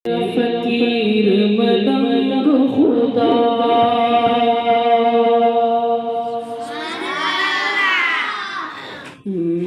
फकीर मलंग खुदा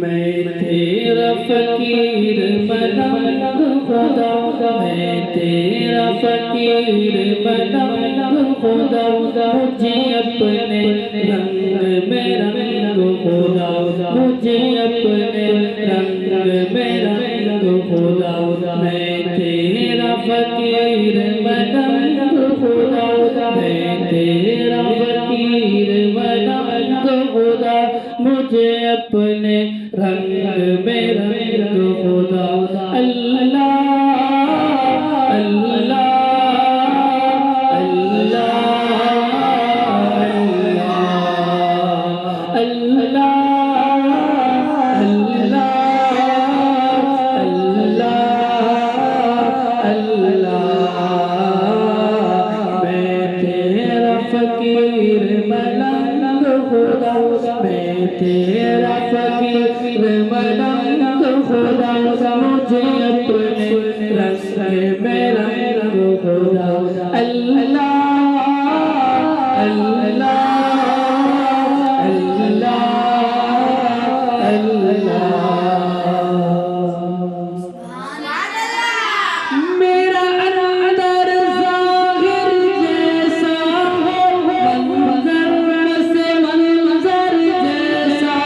मैं तेरा फकीर मलंग खुदा मैं तेरा फकीर मलंग खुदा मुझे अपने रंग में रंग खुदा मुझे अपने रंग में रंग खुदा मैं तेरा फकीर मलंग खुदा मैं तेरा फकीर मलंग खुदा मुझे अपने रंग में रंग खुदा अल्लाह अल्लाह फकीर मलंग खुदा मैं तेरा फकीर मलंग खुदा मुझे अपने रंग में रंग खुदा अल्लाह अल्लाह अल्लाह अल्लाह मेरा अंदर ज़ाहिर जैसा हो मंज़र से मंज़र जैसा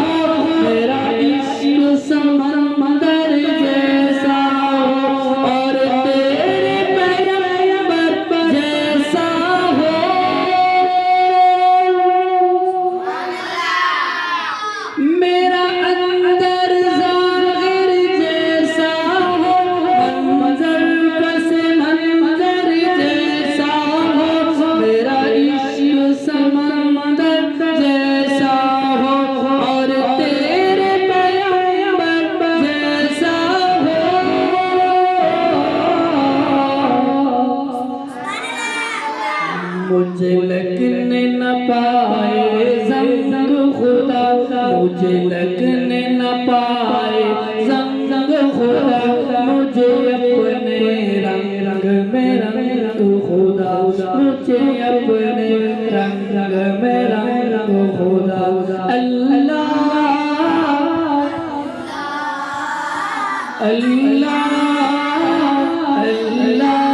हो मेरा इश्क़ समंदर जैसा हो और तेरे पैगंबर जैसा हो मेरा अंदर ज़ाहिर जैसा हो मंज़र से मंज़र जैसा हो मेरा इश्क़ समंदर जैसा हो और तेरे पैगंबर जैसा हो मुझे लगने न पाए ज़ंग खुदा मुझे लगने न पाए ज़ंग खुदा मुझे अपने रंग में रंग खुदा मुझे अपने रंग में रंग खुदा अल्लाह अल्लाह अल्लाह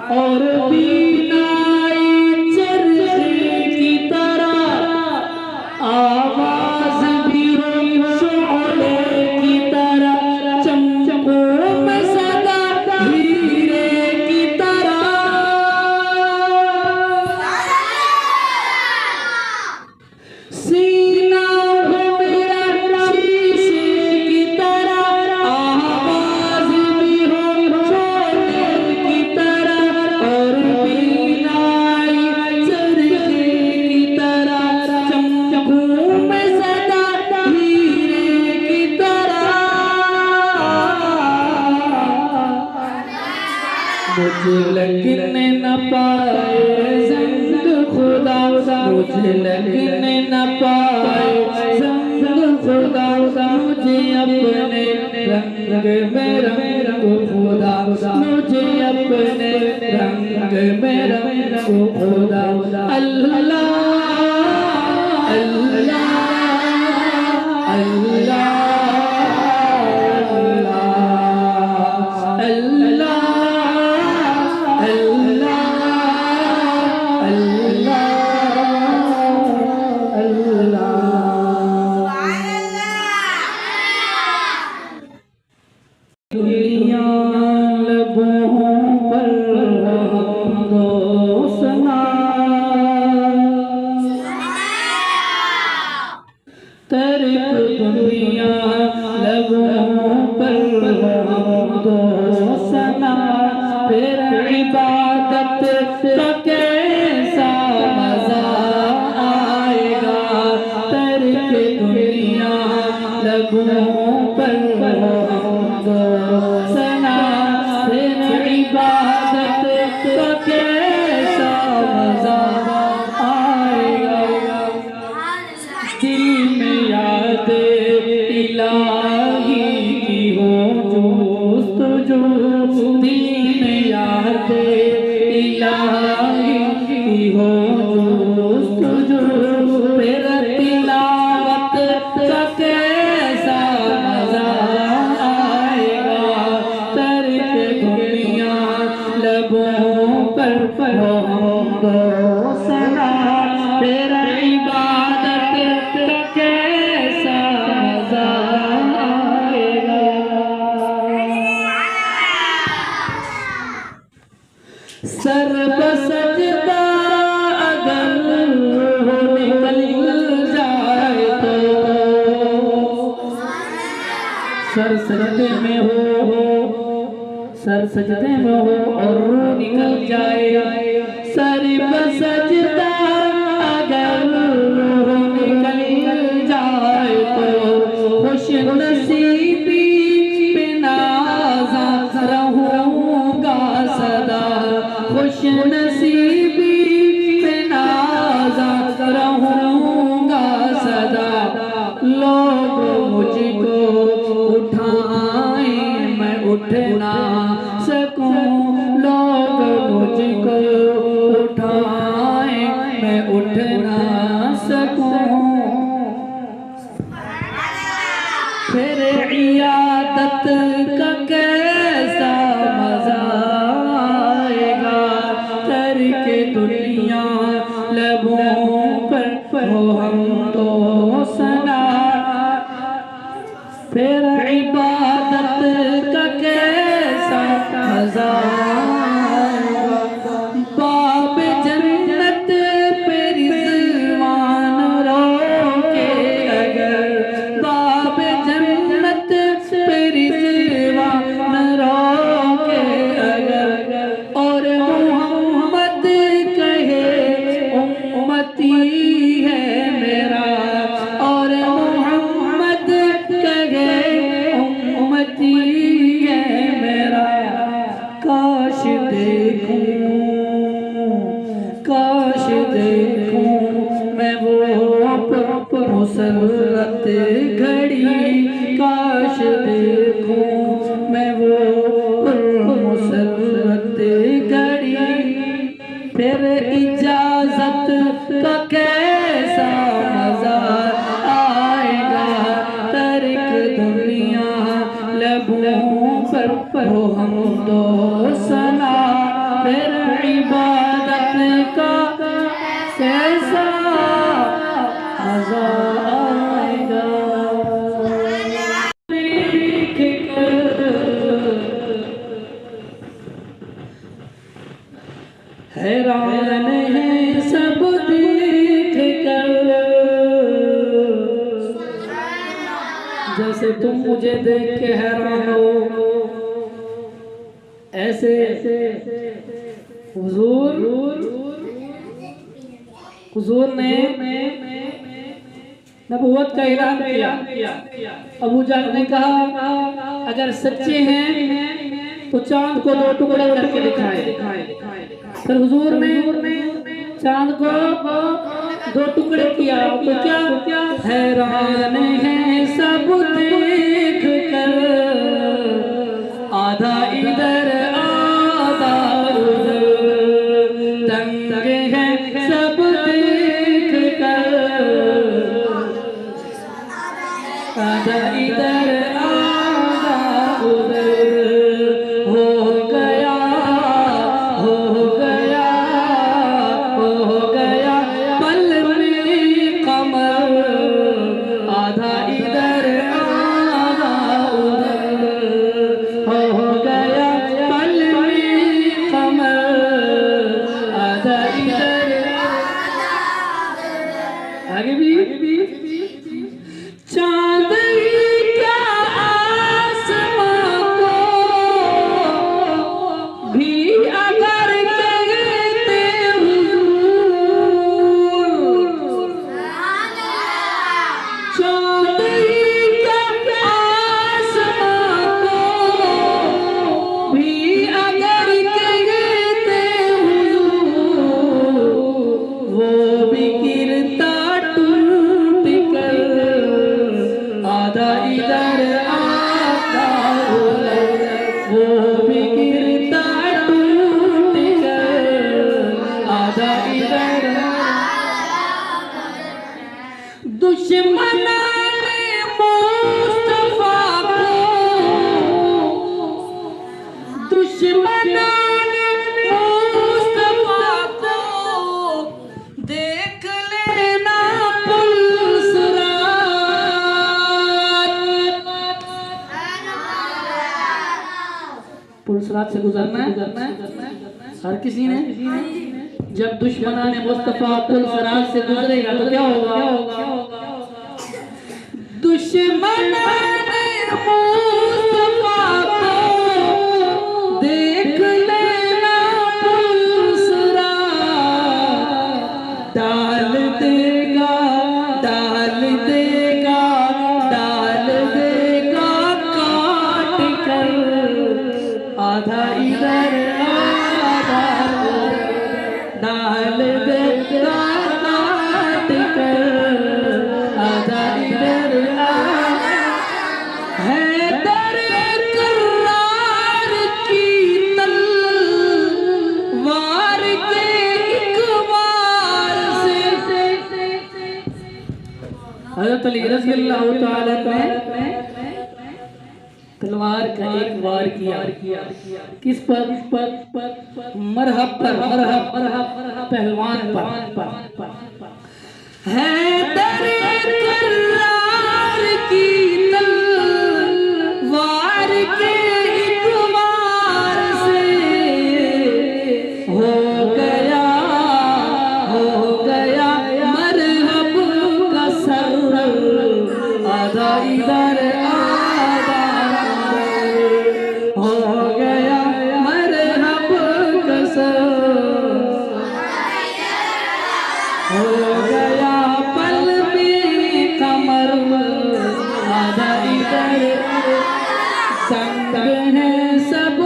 और बीनाई चरखे की तरह आवाज भी हो शोले की तरह चमकों में सदा हीरे की तरह सीना हो मेरा शीशे की तरह आवाज भी हो शोले की तरह और बीनाई चरखे की तरह चमकों में सदा हीरे की तरह मुझे लगने न पाए ज़ंग खुदा मुझे लगने न पाए ज़ंग खुदा मुझे अपने रंग में रंग खुदा मुझे अपने रंग में रंग खुदा अल्लाह अल्लाह अल्लाह तरक दुनिया लबों पर हमदो सना फिर इबादत का कैसा मजा आएगा सर सजदे में हो, सर सजदे में हो और रूह निकल जाए, सर सजदा अगर रूह निकल जाए तो खुश नसीबी पे नाज़ रहूंगा सदा, खुश नसीबी पे नाज़ रहूंगा सदा। लोग मुझको उठाएं मैं उठ ना सकूं, लोग मुझको उठाएं मैं उठ ना सकूं। फिर इयादत का कैसा मजा आएगा, करके दुनिया लबों पर हो हम तो सना। फिर इबादत का कैसा मजा आएगा, बाब जन्नत पे रिज़वान रोके अगर, बाब जन्नत पे रिज़वान रोके अगर, और मोहम्मद कहे उम्मती है मेरा, और मोहम्मद कहे उम्मती है मेरा। काश देखूं, काश देखूं मैं वो मुसर्रत घड़ी, काश देखूं मैं वो मुसर्रत घड़ी। फिर इजाजत का कैसा मजा आएगा, तर्क दुनिया लबों पर हो हम दो सना। फिर इबादत का कैसा मजा आएगा। देख कर हैरान है सब देख कर, जैसे तुम मुझे देख के हैरान हो, ऐसे हुजूर ने नबूवत का ऐलान किया। अबू जहल ने कहा अगर सच्चे हैं तो चांद को दो टुकड़े करके दिखाए। फिर हुजूर ने चांद को दो टुकड़े किया तो क्या हैरान है सब देख कर, आधा इधर आधा उधर, दंग है सब देख कर, आधा इधर आधा उधर। हो गया पल में कमर, आधा इधर आधा उधर। हो गया पल में कमर, आधा इधर आगे भी। चांद क्या आसमां को भी अगर कहते हुजूर, चांद क्या आसमां को भी अगर कहते हुजूर, वो भी गिरता टूट कर, आधा इधर आधा उधर। वो भी गिरता टूट कर, आधा इधर। दुश्मनाने मुस्तफा को, दुश्मनाने मुस्तफा को देख लेना पुलसरात। पुलसरात से गुजरना है हर किसी ने। जब दुश्मनाने मुस्तफा पुलसरात से गुजरेगा तो क्या होगा? दुश्मनाने हज़रत अली रज़ी अल्लाह तआला ने तलवार का एक वार किया। किस पर? मरहब पर, पहलवान पर। हैदर करार की तलवार के एक वार से हो गया मरहब का सर, आधा इधर आधा हो गया मरहब का सर, हो गया पल में कमर, आधा इधर संग है सब